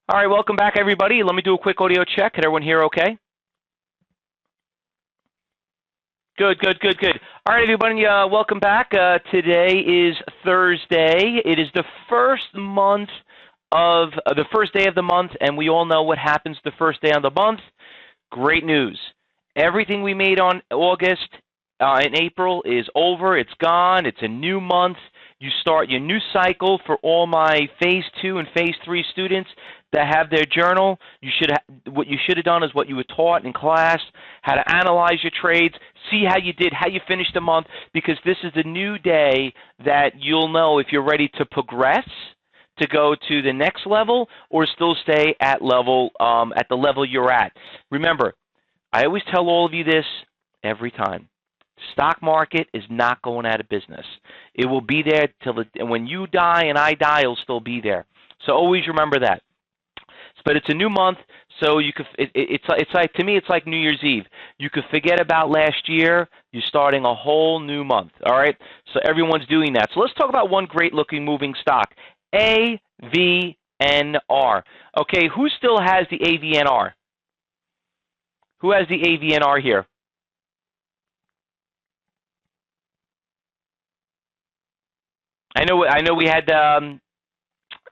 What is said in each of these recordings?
All right, welcome back, everybody. Let me do a quick audio check. Can everyone hear okay? Good. All right, everybody, welcome back. Today is Thursday. It is the first day of the month, and we all know what happens the first day of the month. Great news. Everything we made on August in April is over. It's gone. It's a new month. You start your new cycle for all my Phase 2 and Phase 3 students that have their journal. What you should have done is what you were taught in class, how to analyze your trades, see how you did, how you finished the month, because this is the new day that you'll know if you're ready to progress, to go to the next level, or still stay at the level you're at. Remember, I always tell all of you this every time. Stock market is not going out of business. It will be there and when you die and I die, it'll still be there. So always remember that. But it's a new month, so you could. It's like, to me, it's like New Year's Eve. You could forget about last year. You're starting a whole new month. All right. So everyone's doing that. So let's talk about one great-looking moving stock, AVNR. Okay, who still has the AVNR? Who has the AVNR here? I know we had the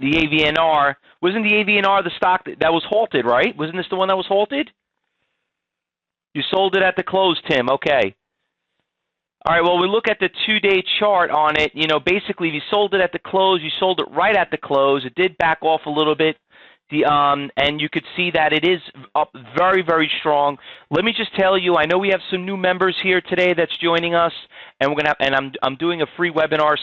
AVNR. Wasn't the AVNR the stock that was halted, right? Wasn't this the one that was halted? You sold it at the close, Tim. Okay. All right, well, we look at the two-day chart on it. You know, basically, if you sold it at the close, you sold it right at the close. It did back off a little bit. And you could see that it is up very, very strong. Let me just tell you, I know we have some new members here today that's joining us, and I'm doing a free webinar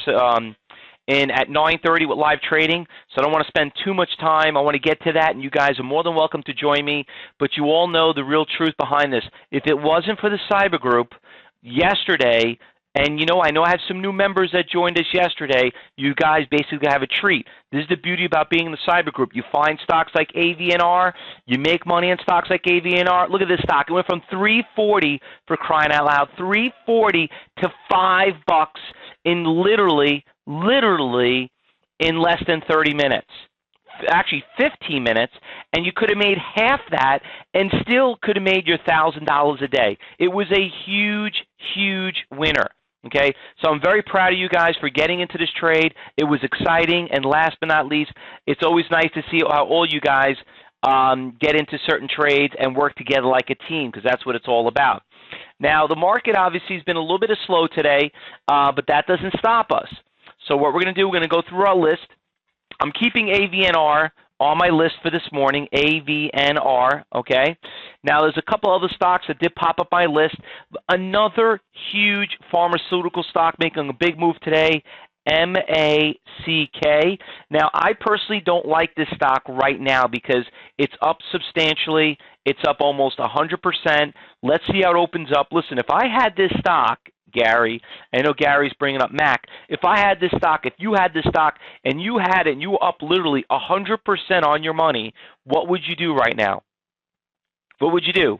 at 9:30 with live trading, so I don't want to spend too much time. I want to get to that, and you guys are more than welcome to join me. But you all know the real truth behind this. If it wasn't for the cyber group yesterday, and I know I have some new members that joined us yesterday, you guys basically have a treat. This is the beauty about being in the cyber group. You find stocks like AVNR, you make money on stocks like AVNR. Look at this stock. It went from $3.40, for crying out loud, $3.40 to $5 in literally in less than 30 minutes. Actually 15 minutes, and you could have made half that and still could have made your $1,000 a day. It was a huge, huge winner. Okay, so I'm very proud of you guys for getting into this trade. It was exciting, and last but not least, it's always nice to see how all you guys get into certain trades and work together like a team, because that's what it's all about. Now, the market obviously has been a little bit slow today, but that doesn't stop us. So what we're going to do, we're going to go through our list. I'm keeping AVNR on my list for this morning, AVNR, okay? Now, there's a couple other stocks that did pop up my list. Another huge pharmaceutical stock making a big move today, MACK. Now, I personally don't like this stock right now because it's up substantially. It's up almost 100%. Let's see how it opens up. Listen, if I had this stock, Gary, I know Gary's bringing up Mac. If I had this stock, if you had this stock, and you had it, and you were up literally 100% on your money, what would you do right now? What would you do?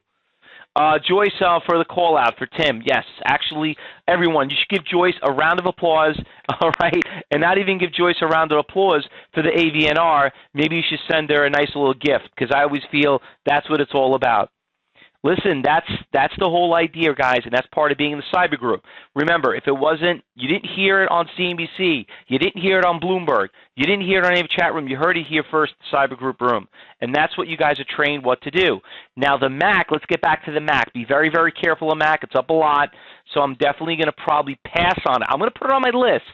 Joyce, for the call out for Tim. Yes, actually, everyone, you should give Joyce a round of applause, all right? And not even give Joyce a round of applause for the AVNR. Maybe you should send her a nice little gift, because I always feel that's what it's all about. Listen, that's the whole idea, guys, and that's part of being in the cyber group. Remember, if it wasn't, you didn't hear it on CNBC, you didn't hear it on Bloomberg, you didn't hear it on any chat room, you heard it here first, the cyber group room, and that's what you guys are trained what to do. Now, the MAC, let's get back to the MAC. Be very, very careful of MAC. It's up a lot, so I'm definitely going to probably pass on it. I'm going to put it on my list,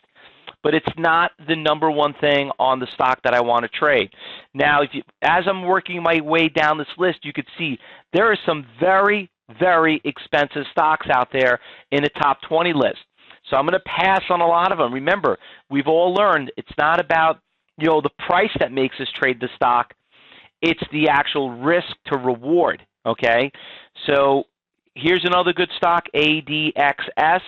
but it's not the number one thing on the stock that I want to trade. Now, as I'm working my way down this list, you could see there are some very, very expensive stocks out there in the top 20 list. So I'm going to pass on a lot of them. Remember, we've all learned it's not about the price that makes us trade the stock. It's the actual risk to reward, okay? So here's another good stock, ADXS.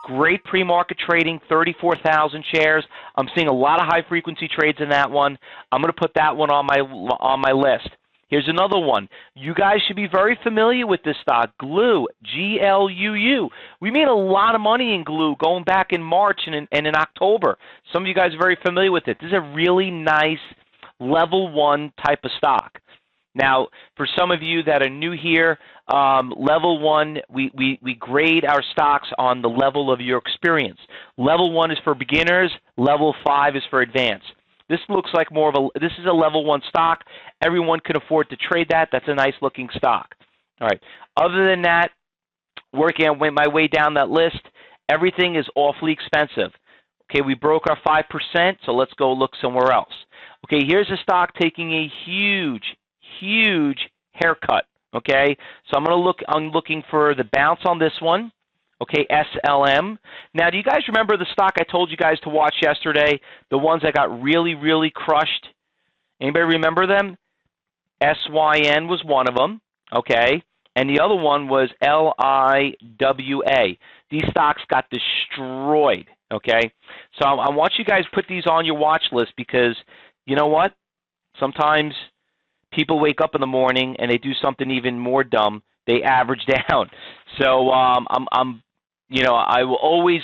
Great pre-market trading, 34,000 shares. I'm seeing a lot of high-frequency trades in that one. I'm going to put that one on my list. Here's another one. You guys should be very familiar with this stock, Glue, Gluu. We made a lot of money in Glue going back in March and in October. Some of you guys are very familiar with it. This is a really nice level 1 type of stock. Now, for some of you that are new here, level 1, we grade our stocks on the level of your experience. Level 1 is for beginners. Level 5 is for advanced. This looks like this is a level 1 stock. Everyone can afford to trade that. That's a nice looking stock. All right. Other than that, working my way down that list, everything is awfully expensive. Okay, we broke our 5%, so let's go look somewhere else. Okay, here's a stock taking a huge haircut. Okay, so I'm looking for the bounce on this one. Okay, SLM. Now, do you guys remember the stock I told you guys to watch yesterday? The ones that got really crushed? Anybody remember them? SYN was one of them. Okay, and the other one was LIWA. These stocks got destroyed. Okay, so I want you guys to put these on your watch list because you know what? Sometimes people wake up in the morning and they do something even more dumb. They average down. So I always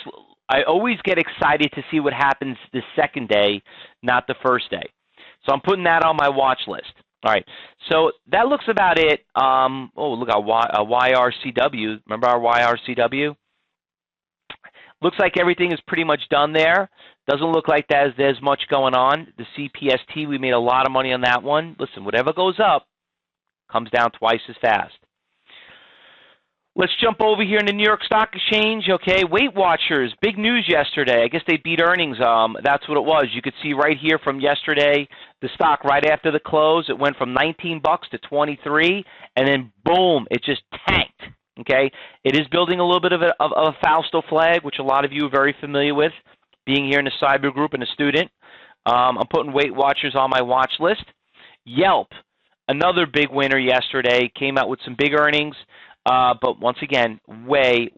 get excited to see what happens the second day, not the first day. So I'm putting that on my watch list. All right. So that looks about it. Look at YRCW. Remember our YRCW? Looks like everything is pretty much done there. Doesn't look like there's much going on. The CPST, we made a lot of money on that one. Listen, whatever goes up comes down twice as fast. Let's jump over here in the New York Stock Exchange. Okay, Weight Watchers, big news yesterday. I guess they beat earnings. That's what it was. You could see right here from yesterday, the stock right after the close, it went from $19 to $23, and then boom, it just tanked. Okay, it is building a little bit of a Fausto flag, which a lot of you are very familiar with, being here in the cyber group and a student. I'm putting Weight Watchers on my watch list. Yelp, another big winner yesterday, came out with some big earnings, but once again, way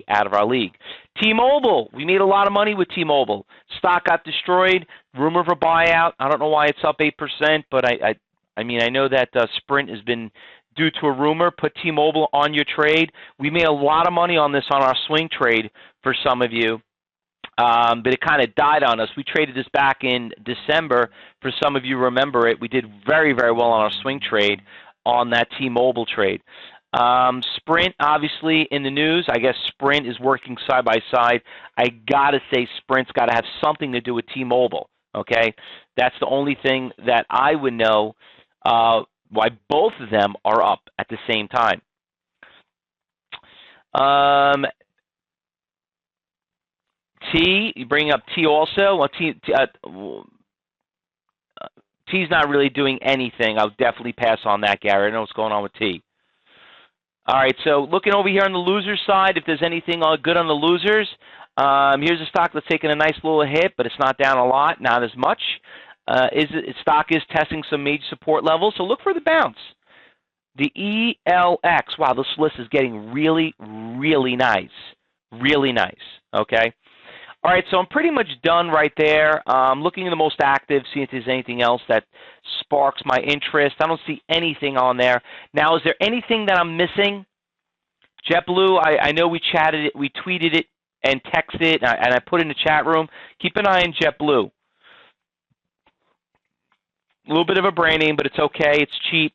out of our league. T-Mobile, we made a lot of money with T-Mobile. Stock got destroyed, rumor of a buyout. I don't know why it's up 8%, but I mean, I know that Sprint has been due to a rumor. Put T-Mobile on your trade. We made a lot of money on this on our swing trade for some of you, but it kind of died on us. We traded this back in December. For some of you remember it. We did very well on our swing trade on that T-Mobile trade. Sprint, obviously, in the news. I guess Sprint is working side by side. I got to say Sprint's got to have something to do with T-Mobile, okay? That's the only thing that I would know why both of them are up at the same time. T, you bring up T also. Well, T's not really doing anything. I'll definitely pass on that, Gary. I know what's going on with T. All right, so looking over here on the losers side, if there's anything good on the losers, here's a stock that's taking a nice little hit, but it's not down a lot, not as much. Stock is testing some major support levels, so look for the bounce. The ELX, wow, this list is getting really nice. Really nice, okay? All right, so I'm pretty much done right there. Looking at the most active, seeing if there's anything else that sparks my interest. I don't see anything on there. Now, is there anything that I'm missing? JetBlue, I know we chatted it, we tweeted it and texted it, and I put it in the chat room. Keep an eye on JetBlue. A little bit of a brand name, but it's okay. It's cheap.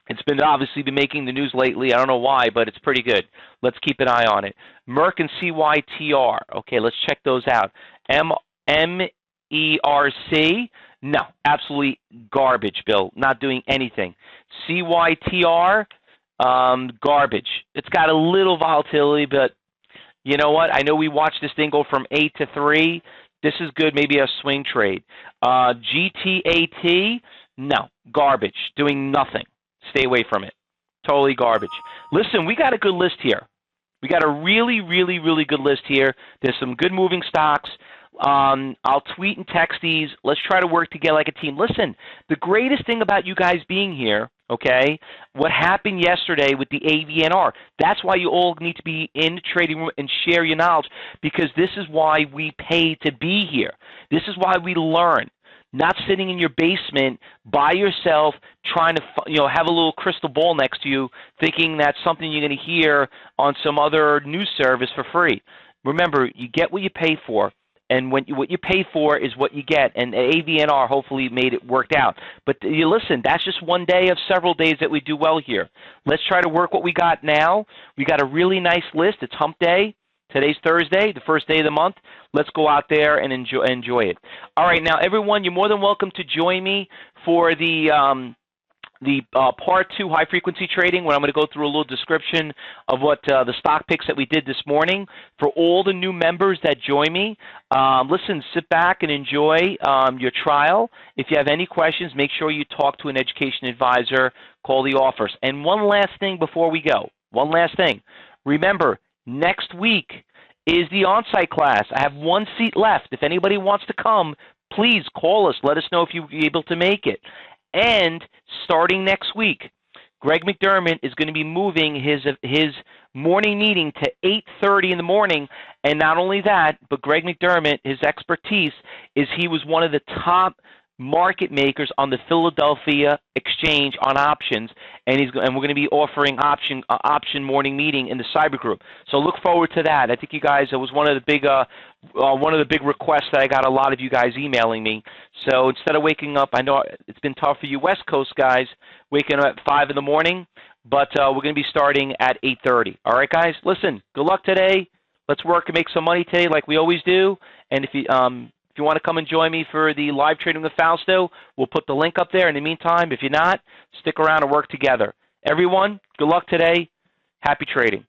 It's obviously been making the news lately. I don't know why, but it's pretty good. Let's keep an eye on it. Merck and CYTR. Okay, let's check those out. MERC. No, absolutely garbage, Bill. Not doing anything. CYTR, garbage. It's got a little volatility, but you know what? I know we watched this thing go from 8 to 3. This is good, maybe a swing trade. GTAT, no, garbage, doing nothing. Stay away from it. Totally garbage. Listen, we got a good list here. We got a really good list here. There's some good moving stocks. I'll tweet and text these. Let's try to work together like a team. Listen, the greatest thing about you guys being here, okay, what happened yesterday with the AVNR, that's why you all need to be in the trading room and share your knowledge, because this is why we pay to be here. This is why we learn. Not sitting in your basement by yourself trying to have a little crystal ball next to you thinking that's something you're going to hear on some other news service for free. Remember, you get what you pay for. and what you pay for is what you get. And AVNR hopefully made it worked out. But you listen, that's just one day of several days that we do well here. Let's try to work what we got now. We got a really nice list. It's Hump Day. Today's Thursday, the first day of the month. Let's go out there and enjoy it. All right, now everyone, you're more than welcome to join me for the part 2 high frequency trading, where I'm going to go through a little description of what the stock picks that we did this morning. For all the new members that join me, listen, sit back and enjoy your trial. If you have any questions, make sure you talk to an education advisor, call the office. And one last thing before we go, one last thing. Remember, next week is the on-site class. I have one seat left. If anybody wants to come, please call us. Let us know if you'll be able to make it. And starting next week, Greg McDermott is going to be moving his morning meeting to 8:30 in the morning. And not only that, but Greg McDermott, his expertise is he was one of the top market makers on the Philadelphia Exchange on options, and we're going to be offering option morning meeting in the cyber group. So look forward to that. I think you guys, it was one of the big requests that I got a lot of you guys emailing me. So instead of waking up, I know it's been tough for you West Coast guys waking up at 5 in the morning, but we're going to be starting at 8:30. All right, guys. Listen, good luck today. Let's work and make some money today, like we always do. And if you want to come and join me for the live trading with Fausto, we'll put the link up there. In the meantime, if you're not, stick around and work together. Everyone, good luck today. Happy trading.